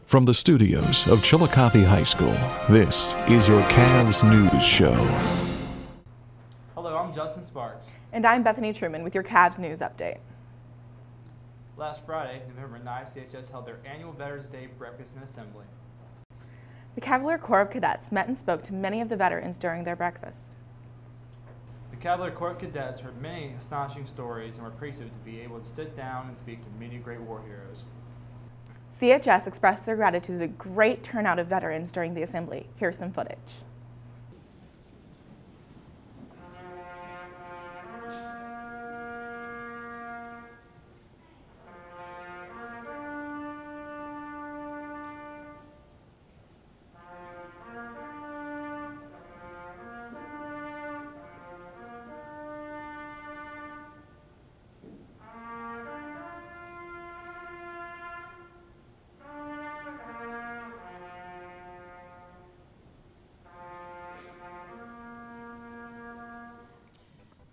From the studios of Chillicothe High School, this is your CAVS News Show. Hello, I'm Justin Sparks. And I'm Bethany Truman with your CAVS News Update. Last Friday, November 9th, CHS held their annual Veterans Day breakfast and assembly. The Cavalier Corps of Cadets met and spoke to many of the veterans during their breakfast. The Cavalier Corps of Cadets heard many astonishing stories and were appreciative to be able to sit down and speak to many great war heroes. CHS expressed their gratitude to the great turnout of veterans during the assembly. Here's some footage.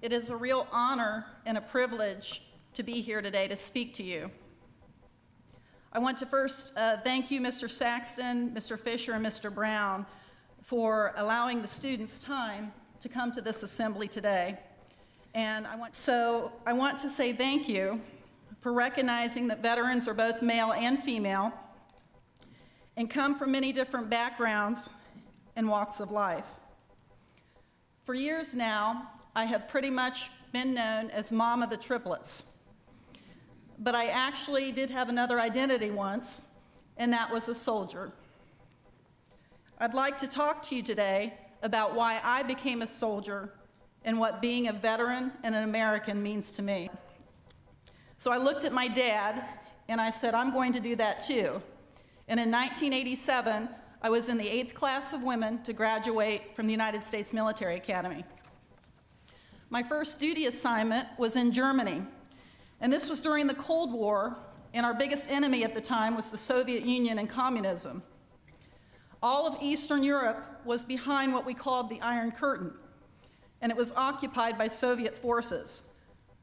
It is a real honor and a privilege to be here today to speak to you. I want to first thank you, Mr. Saxton, Mr. Fisher, and Mr. Brown for allowing the students time to come to this assembly today. And I want to say thank you for recognizing that veterans are both male and female and come from many different backgrounds and walks of life. For years now, I have pretty much been known as Mom of the Triplets. But I actually did have another identity once, and that was a soldier. I'd like to talk to you today about why I became a soldier and what being a veteran and an American means to me. So I looked at my dad, and I said, I'm going to do that too. And in 1987, I was in the 8th class of women to graduate from the United States Military Academy. My first duty assignment was in Germany, and this was during the Cold War, and our biggest enemy at the time was the Soviet Union and communism. All of Eastern Europe was behind what we called the Iron Curtain, and it was occupied by Soviet forces.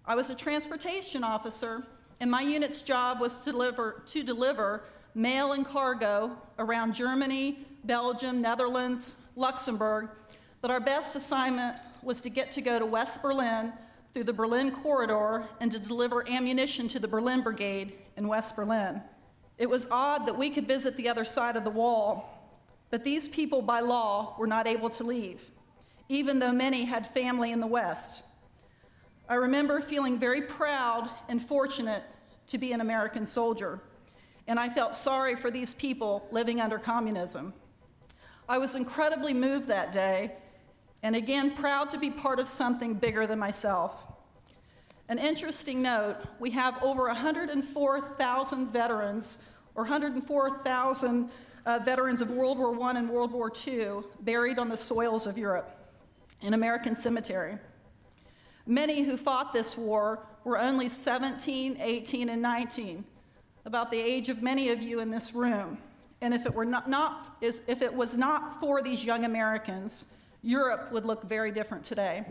I was a transportation officer, and my unit's job was to deliver mail and cargo around Germany, Belgium, Netherlands, Luxembourg, but our best assignment was to go to West Berlin through the Berlin Corridor and to deliver ammunition to the Berlin Brigade in West Berlin. It was odd that we could visit the other side of the wall, but these people by law were not able to leave, even though many had family in the West. I remember feeling very proud and fortunate to be an American soldier, and I felt sorry for these people living under communism. I was incredibly moved that day, and again, proud to be part of something bigger than myself. An interesting note, we have over 104,000 veterans, or 104,000 veterans of World War I and World War II buried on the soils of Europe in American cemetery. Many who fought this war were only 17, 18, and 19, about the age of many of you in this room. And if it was not for these young Americans, Europe would look very different today.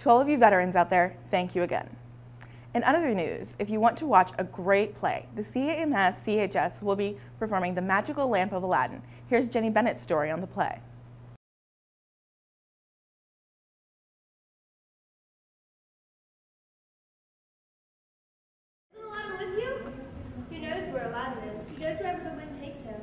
12 of you veterans out there, thank you again. In other news, if you want to watch a great play, the CAMS CHS will be performing The Magical Lamp of Aladdin. Here's Jenny Bennett's story on the play. Is Aladdin with you? He knows where Aladdin is. He goes wherever the wind takes him.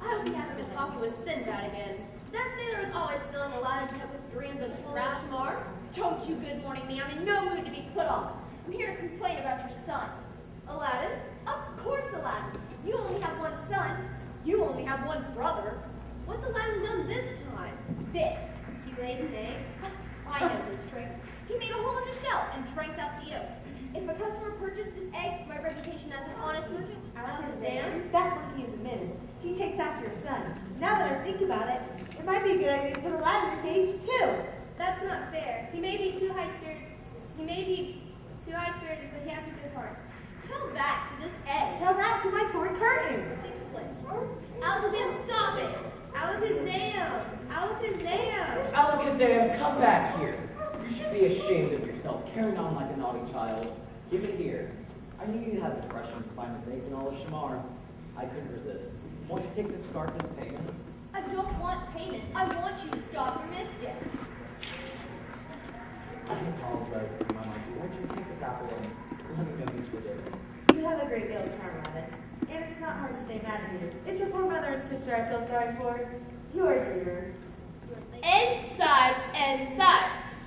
I hope he hasn't been talking with Sinbad again. That sailor is always filling Aladdin's head with dreams of trash, Mark. Don't you good morning me. I'm in no mood to be put off. I'm here to complain about your son. Aladdin? Of course, Aladdin. You only have one son. You only have one brother. What's Aladdin done this time? This. He laid an egg. I know his tricks. He made a hole in the shell and drank out the yolk. If a customer purchased this egg, my reputation as an honest merchant, Alakazam. That monkey is a menace. He takes after your son. Now that I think about it, it might be a good idea to put Aladdin in a cage too. That's not fair. He may be too high-spirited. But he has a good heart. Tell that to this egg. Tell that to my torn curtain. Please. Alakazam, stop it. Alakazam. Alakazam. Alakazam, come back here. You should be ashamed of yourself, carrying on like a naughty child. Give it here. I knew you'd have impressions by mistake and all of Shamar. I couldn't resist. Won't you take this scarf as payment? I don't want payment. I want you to stop your mischief. I apologize, my monkey. Won't you take this apple and let me know who's forgiven? You have a great deal of charm, Rabbit. And it's not hard to stay mad at you. It's your poor mother and sister I feel sorry for. You're a dear. Inside.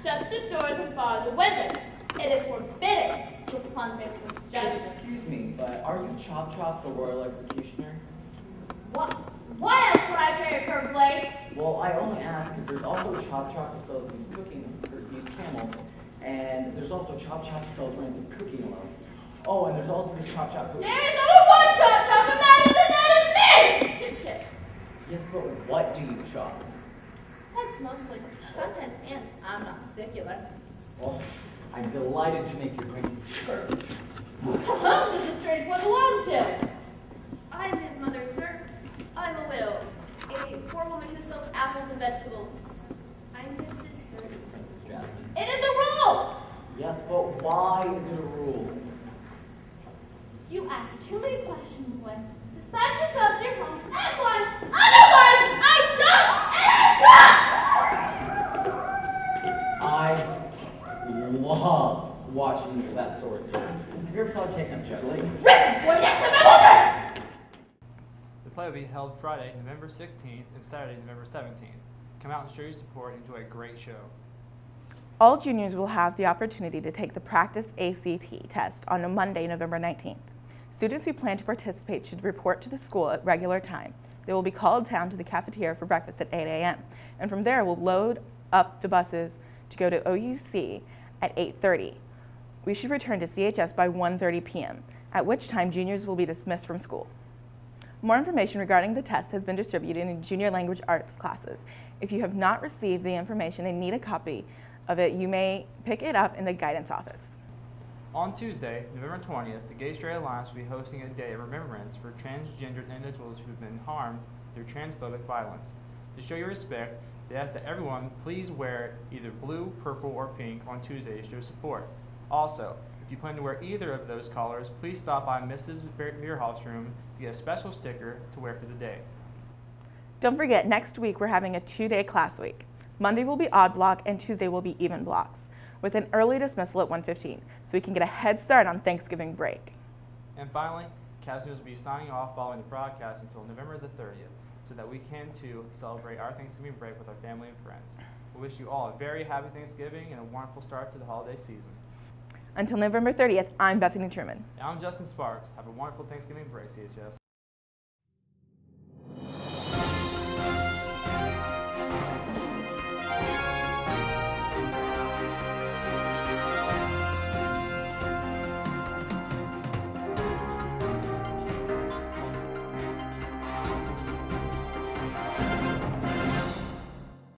Shut the doors and bar the windows. It is forbidden to look upon the face with stress. Excuse me, but are you Chop Chop, the royal executioner? What? Why else would I carry a curved blade? Well, I only ask because there's also Chop Chop who sells used cooking, or used camel, and there's also Chop Chop who sells ransom cooking alone. Oh, and there's also the Chop Chop who... There is only one Chop Chop, and that is me! Chip Chip. Yes, but what do you chop? Heads mostly. Sometimes hands. I'm not particular. Well, I'm delighted to make your acquaintance, sir. To whom does this strange boy belong to? I'm his mother's servant. I'm a widow, a poor woman who sells apples and vegetables. I'm his sister. Princess Jasmine. It is a rule! Yes, but why is it a rule? You ask too many questions, boy. Dispatch yourself to your home, and one, otherwise I shot and I I love watching that sword too. Have you ever thought of taking up juggling? Listen, boy, just remember this! The play will be held Friday, November 16th and Saturday, November 17th. Come out and show your support and enjoy a great show. All juniors will have the opportunity to take the practice ACT test on Monday, November 19th. Students who plan to participate should report to the school at regular time. They will be called down to the cafeteria for breakfast at 8 a.m. and from there we'll load up the buses to go to OUC at 8:30. We should return to CHS by 1:30 p.m., at which time juniors will be dismissed from school. More information regarding the test has been distributed in junior language arts classes. If you have not received the information and need a copy of it, you may pick it up in the guidance office. On Tuesday, November 20th, the Gay Straight Alliance will be hosting a day of remembrance for transgendered individuals who have been harmed through transphobic violence. To show your respect, they ask that everyone please wear either blue, purple, or pink on Tuesday to show support. Also, if you plan to wear either of those colors, please stop by Mrs. Beerhoff's room to get a special sticker to wear for the day. Don't forget, next week we're having a 2-day class week. Monday will be odd block and Tuesday will be even blocks, with an early dismissal at 1:15, so we can get a head start on Thanksgiving break. And finally, CAVS News will be signing off following the broadcast until November the 30th, so that we can too celebrate our Thanksgiving break with our family and friends. We wish you all a very happy Thanksgiving and a wonderful start to the holiday season. Until November 30th, I'm Bethany Truman. And I'm Justin Sparks. Have a wonderful Thanksgiving break, CHS.